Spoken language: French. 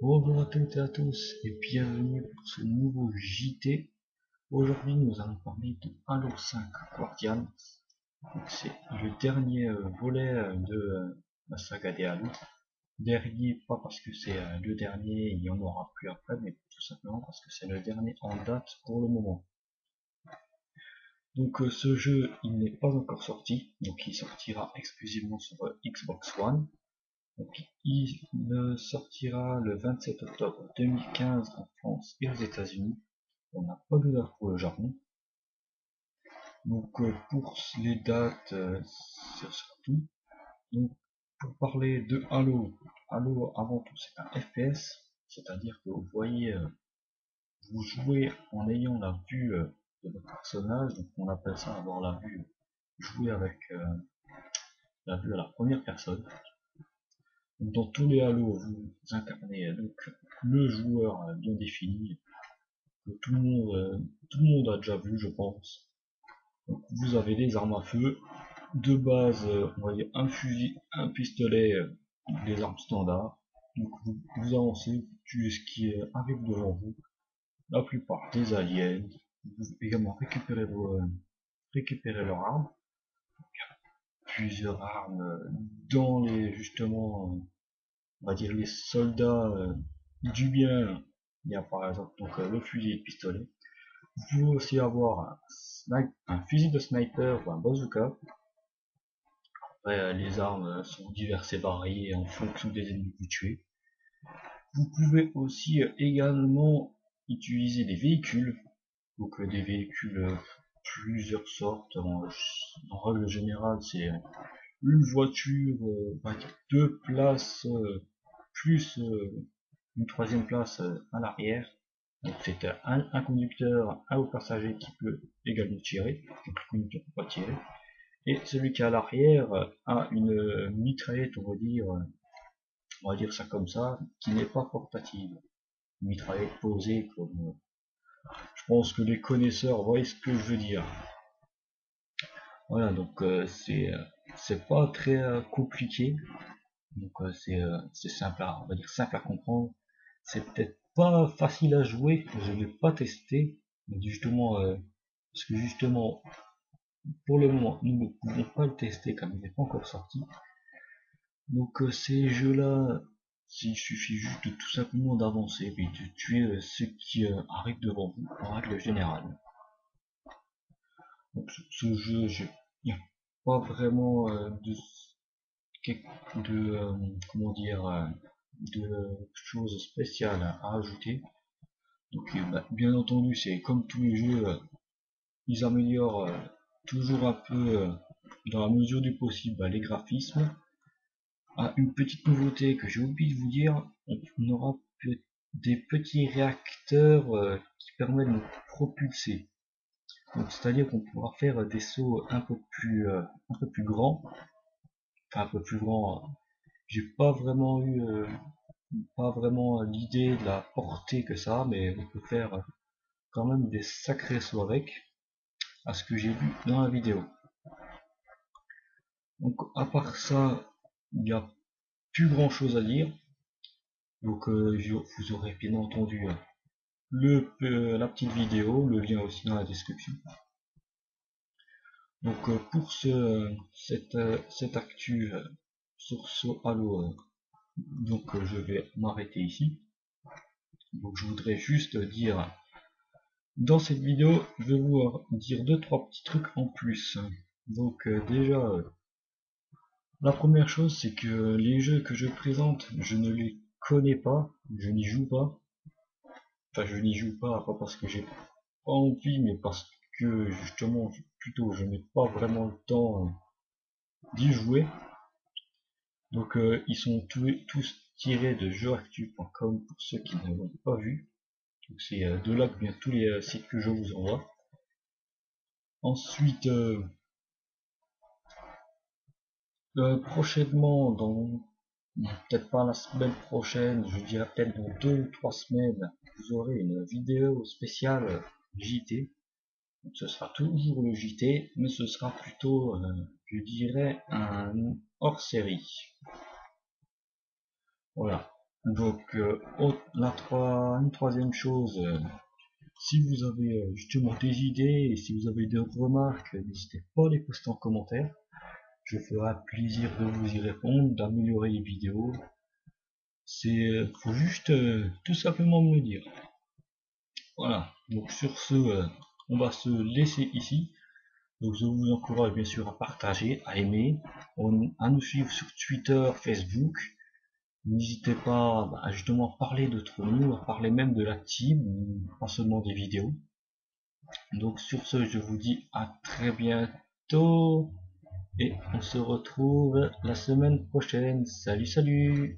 Bonjour à toutes et à tous et bienvenue pour ce nouveau JT. Aujourd'hui nous allons parler de Halo 5 Guardians. C'est le dernier volet de la saga des Halo. Dernier pas parce que c'est le dernier, il y en aura plus après, mais tout simplement parce que c'est le dernier en date pour le moment. Donc ce jeu il n'est pas encore sorti, donc il sortira exclusivement sur Xbox One. Donc, il sortira le 27 octobre 2015 en France et aux États-Unis. On n'a pas de date pour le Japon. Donc pour les dates, c'est surtout. Donc pour parler de Halo, Halo avant tout c'est un FPS, c'est-à-dire que vous voyez, vous jouez en ayant la vue de votre personnage, donc on appelle ça avoir la vue, jouer avec la vue à la première personne. Dans tous les Halo, vous incarnez donc le joueur bien défini, que tout le monde a déjà vu, je pense. Donc, vous avez des armes à feu, de base, on va dire un fusil, un pistolet, les armes standards. Donc vous avancez, vous tuez ce qui arrive devant vous, la plupart des aliens. Vous pouvez également récupérer leurs armes, plusieurs armes dans les justement on va dire les soldats du bien. Il y a par exemple donc le fusil et le pistolet. Vous pouvez aussi avoir un fusil de sniper ou un bazooka. Après, les armes sont diverses et variées en fonction des ennemis que vous tuez. Vous pouvez aussi également utiliser des véhicules. Donc des véhicules plusieurs sortes. En règle générale, c'est une voiture, deux places plus une troisième place à l'arrière. Donc c'est un conducteur, un haut passager qui peut également tirer. Donc le conducteur ne peut pas tirer. Et celui qui est à l'arrière a une mitraillette, on va dire ça comme ça, qui n'est pas portative. Une mitraillette posée comme... je pense que les connaisseurs voient ce que je veux dire. Voilà, donc c'est pas très compliqué. Donc c'est simple à, on va dire simple à comprendre. C'est peut-être pas facile à jouer, je l'ai pas testé, mais justement, parce que justement, pour le moment, nous ne pouvons pas le tester comme il n'est pas encore sorti. Donc ces jeux-là, il suffit juste de tout simplement d'avancer et de tuer ceux qui arrivent devant vous en règle générale. Donc ce jeu, il n'y a pas vraiment comment dire de choses spéciales à ajouter. Donc bien entendu, c'est comme tous les jeux, ils améliorent toujours un peu dans la mesure du possible les graphismes. Ah, une petite nouveauté que j'ai oublié de vous dire, on aura des petits réacteurs qui permettent de nous propulser. Donc c'est-à-dire qu'on pourra faire des sauts un peu plus grands. Enfin un peu plus grands. J'ai pas vraiment l'idée de la portée que ça a, mais on peut faire quand même des sacrés sauts avec, à ce que j'ai vu dans la vidéo. Donc à part ça, il n'y a plus grand chose à dire. Donc vous aurez bien entendu la petite vidéo, le lien aussi dans la description. Donc pour cette actu sur ce Halo, donc je vais m'arrêter ici. Donc je voudrais juste dire, dans cette vidéo, je vais vous dire 2-3 petits trucs en plus. Donc déjà, la première chose c'est que les jeux que je présente, je ne les connais pas, je n'y joue pas. Enfin je n'y joue pas parce que j'ai pas envie, mais parce que justement plutôt je n'ai pas vraiment le temps d'y jouer. Donc ils sont tous tirés de jeuxactu.com pour ceux qui ne l'ont pas vu. Donc c'est de là que viennent tous les sites que je vous envoie. Ensuite, prochainement, peut-être pas la semaine prochaine, je dirais peut-être dans 2 ou 3 semaines, vous aurez une vidéo spéciale JT. Donc ce sera toujours le JT, mais ce sera plutôt, je dirais, un hors-série. Voilà. Donc une troisième chose, si vous avez justement des idées et si vous avez des remarques, n'hésitez pas à les poster en commentaire. Je ferai plaisir de vous y répondre, d'améliorer les vidéos. Faut juste tout simplement me le dire. Voilà, donc sur ce, on va se laisser ici. Donc je vous encourage bien sûr à partager, à aimer, à nous suivre sur Twitter, Facebook. N'hésitez pas à justement parler d'autres nous, à parler même de la team, pas seulement des vidéos. Donc sur ce, je vous dis à très bientôt et on se retrouve la semaine prochaine. Salut, salut!